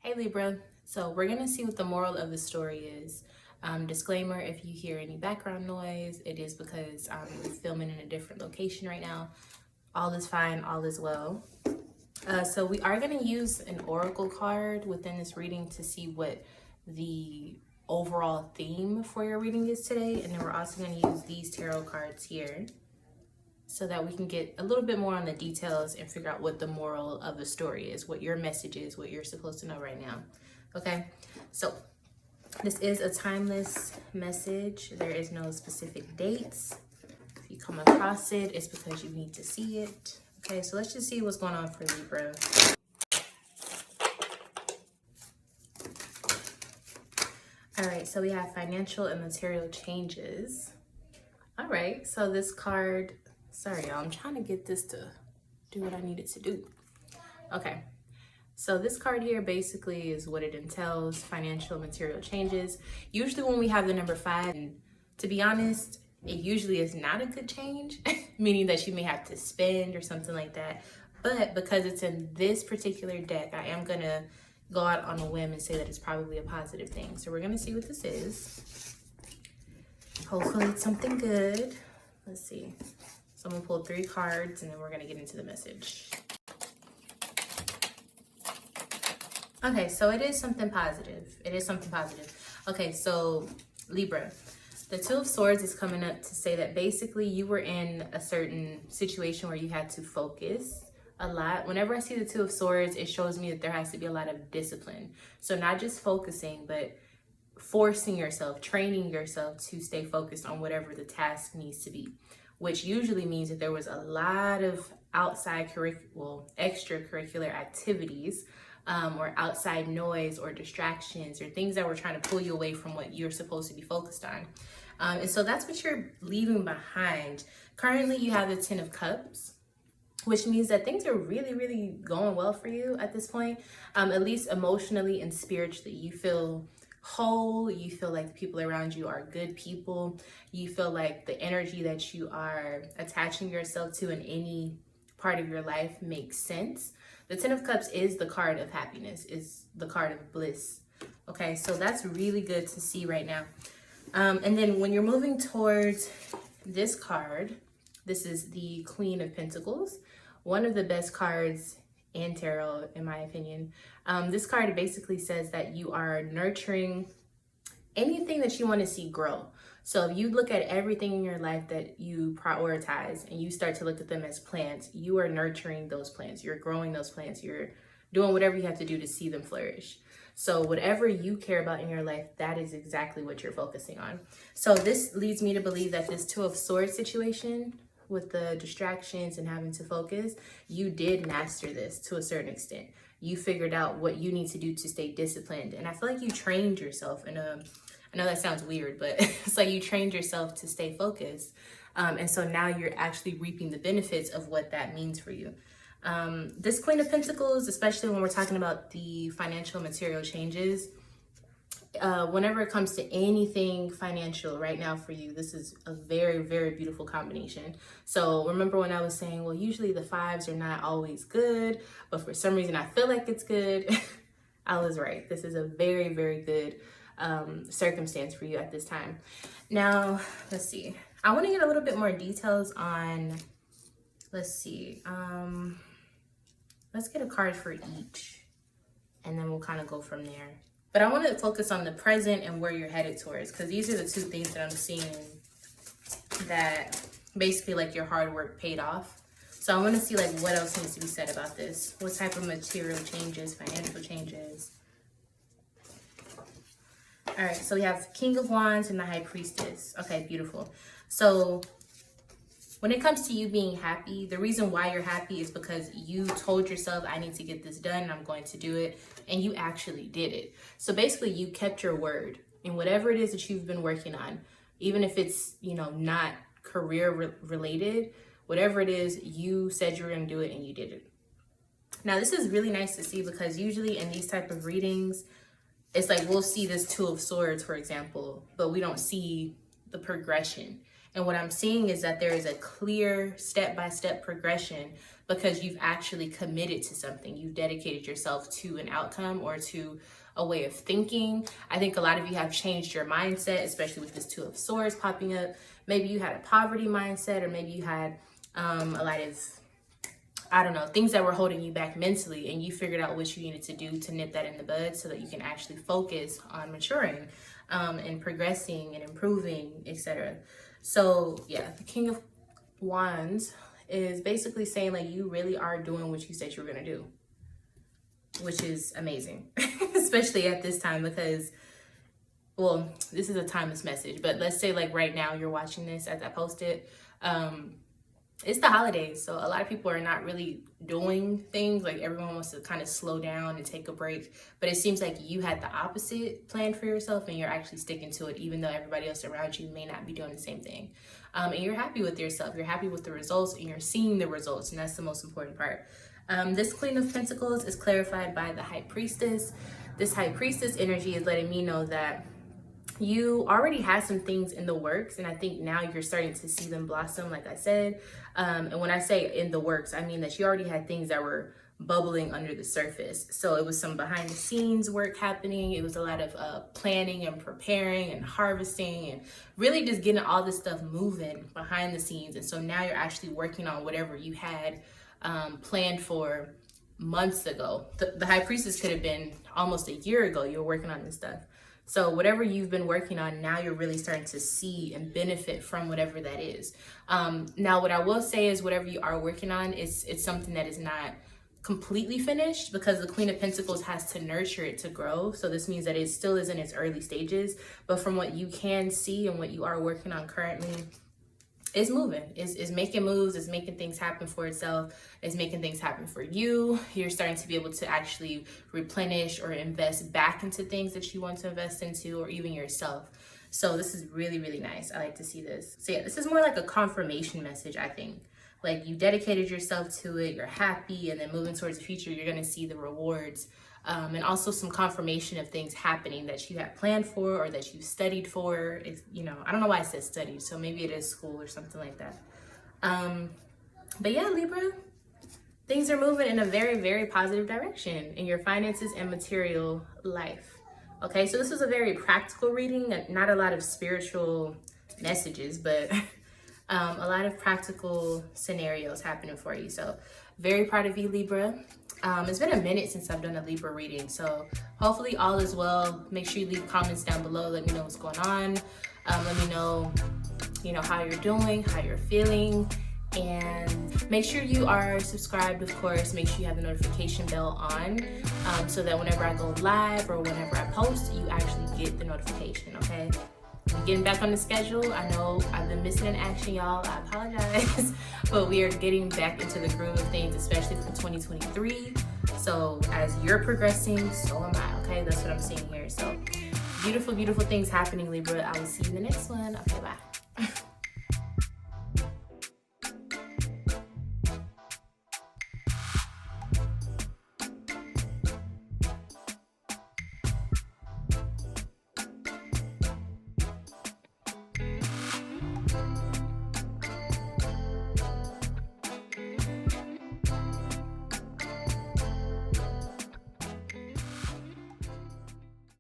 Hey Libra, so we're gonna see what the moral of the story is. Disclaimer, if you hear any background noise, it is because I'm filming in a different location right now. All is fine, all is well. So we are gonna use an oracle card within this reading to see what the overall theme for your reading is today. And then we're also gonna use these tarot cards here so that we can get a little bit more on the details and figure out what the moral of the story is, what your message is, what you're supposed to know right now. Okay, so this is a timeless message. There is no specific dates. If you come across it, it's because you need to see it. Okay, so let's just see what's going on for Libra. All right, so we have financial and material changes. All right, so this card, sorry y'all, I'm trying to get this to do what I need it to do. Okay, so this card here basically is what it entails, financial material changes. Usually when we have the number 5, and to be honest, it usually is not a good change, meaning that you may have to spend or something like that. But because it's in this particular deck, I am gonna go out on a whim and say that it's probably a positive thing. So we're gonna see what this is. Hopefully it's something good. Let's see. So I'm gonna pull 3 cards and then we're gonna get into the message. Okay, so it is something positive. It is something positive. Okay, so Libra, the 2 of Swords is coming up to say that basically you were in a certain situation where you had to focus a lot. Whenever I see the 2 of Swords, it shows me that there has to be a lot of discipline. So not just focusing, but forcing yourself, training yourself to stay focused on whatever the task needs to be, which usually means that there was a lot of outside extracurricular activities or outside noise or distractions or things that were trying to pull you away from what you're supposed to be focused on. And so that's what you're leaving behind. Currently, you have the 10 of Cups, which means that things are really, really going well for you at this point. At least emotionally and spiritually, you feel whole. You feel like the people around you are good people. You feel like the energy that you are attaching yourself to in any part of your life makes sense. The 10 of Cups is the card of happiness, is the card of bliss. Okay, so that's really good to see right now. And then when you're moving towards this card, this is the Queen of Pentacles, one of the best cards in tarot, in my opinion. This card basically says that you are nurturing anything that you want to see grow. So if you look at everything in your life that you prioritize and you start to look at them as plants, you are nurturing those plants. You're growing those plants. You're doing whatever you have to do to see them flourish. So whatever you care about in your life, that is exactly what you're focusing on. So this leads me to believe that this 2 of Swords situation with the distractions and having to focus, you did master this to a certain extent. You figured out what you need to do to stay disciplined. And I feel like you trained yourself in I know that sounds weird, but it's like you trained yourself to stay focused. And so now you're actually reaping the benefits of what that means for you. This Queen of Pentacles, especially when we're talking about the financial material changes, whenever it comes to anything financial right now for you, this is a very, very beautiful combination. So remember when I was saying, well, usually the 5s are not always good, but for some reason I feel like it's good. I was right. This is a very, very good circumstance for you at this time. Now, let's see. I want to get a little bit more details on, let's see. Let's get a card for each, and then we'll kind of go from there. But I want to focus on the present and where you're headed towards, because these are the 2 things that I'm seeing that basically like your hard work paid off. So I want to see like what else needs to be said about this. What type of material changes, financial changes. All right, so we have King of Wands and the High Priestess. Okay, beautiful. So when it comes to you being happy, the reason why you're happy is because you told yourself, I need to get this done and I'm going to do it. And you actually did it. So basically you kept your word in whatever it is that you've been working on, even if it's, you know, not career related, whatever it is, you said you were going to do it and you did it. Now, this is really nice to see because usually in these type of readings, it's like we'll see this 2 of Swords, for example, but we don't see the progression. And what I'm seeing is that there is a clear step-by-step progression because you've actually committed to something. You've dedicated yourself to an outcome or to a way of thinking. I think a lot of you have changed your mindset, especially with this Two of Swords popping up. Maybe you had a poverty mindset, or maybe you had a lot of, I don't know, things that were holding you back mentally, and you figured out what you needed to do to nip that in the bud so that you can actually focus on maturing and progressing and improving, etc. So yeah, the King of Wands is basically saying like you really are doing what you said you were gonna do, which is amazing, especially at this time, because, well, this is a timeless message, but let's say like right now you're watching this as I post it. It's the holidays, so a lot of people are not really doing things. Like everyone wants to kind of slow down and take a break, but it seems like you had the opposite planned for yourself and you're actually sticking to it, even though everybody else around you may not be doing the same thing. And you're happy with yourself, you're happy with the results, and you're seeing the results, and that's the most important part. This Queen of Pentacles is clarified by the High Priestess. This High Priestess energy is letting me know that you already had some things in the works, and I think now you're starting to see them blossom, like I said. And when I say in the works, I mean that you already had things that were bubbling under the surface. So it was some behind the scenes work happening. It was a lot of planning and preparing and harvesting and really just getting all this stuff moving behind the scenes. And so now you're actually working on whatever you had planned for months ago. The High Priestess could have been almost a year ago you were working on this stuff. So whatever you've been working on, now you're really starting to see and benefit from whatever that is. Now, what I will say is whatever you are working on, it's something that is not completely finished, because the Queen of Pentacles has to nurture it to grow. So this means that it still is in its early stages. But from what you can see and what you are working on currently, it's moving, it's making moves, it's making things happen for itself, it's making things happen for you. You're starting to be able to actually replenish or invest back into things that you want to invest into, or even yourself. So this is really, really nice. I like to see this. So yeah, this is more like a confirmation message, I think. Like you dedicated yourself to it, you're happy, and then moving towards the future, you're gonna see the rewards. And also some confirmation of things happening that you had planned for or that you studied for. It's, you know, I don't know why I said studied, so maybe it is school or something like that. But yeah, Libra, things are moving in a very, very positive direction in your finances and material life. Okay, so this was a very practical reading, not a lot of spiritual messages, but a lot of practical scenarios happening for you. So very proud of you, Libra. It's been a minute since I've done a Libra reading, so hopefully all is well. Make sure you leave comments down below. Let me know what's going on. Let me know, how you're doing, how you're feeling, and make sure you are subscribed, of course. Make sure you have the notification bell on, so that whenever I go live or whenever I post, you actually get the notification, okay? I'm getting back on the schedule. I know I've been missing in action, y'all. I apologize. But we are getting back into the groove of things, especially for 2023. So as you're progressing, so am I, okay? That's what I'm seeing here. So beautiful, beautiful things happening, Libra. I will see you in the next one. Okay, bye.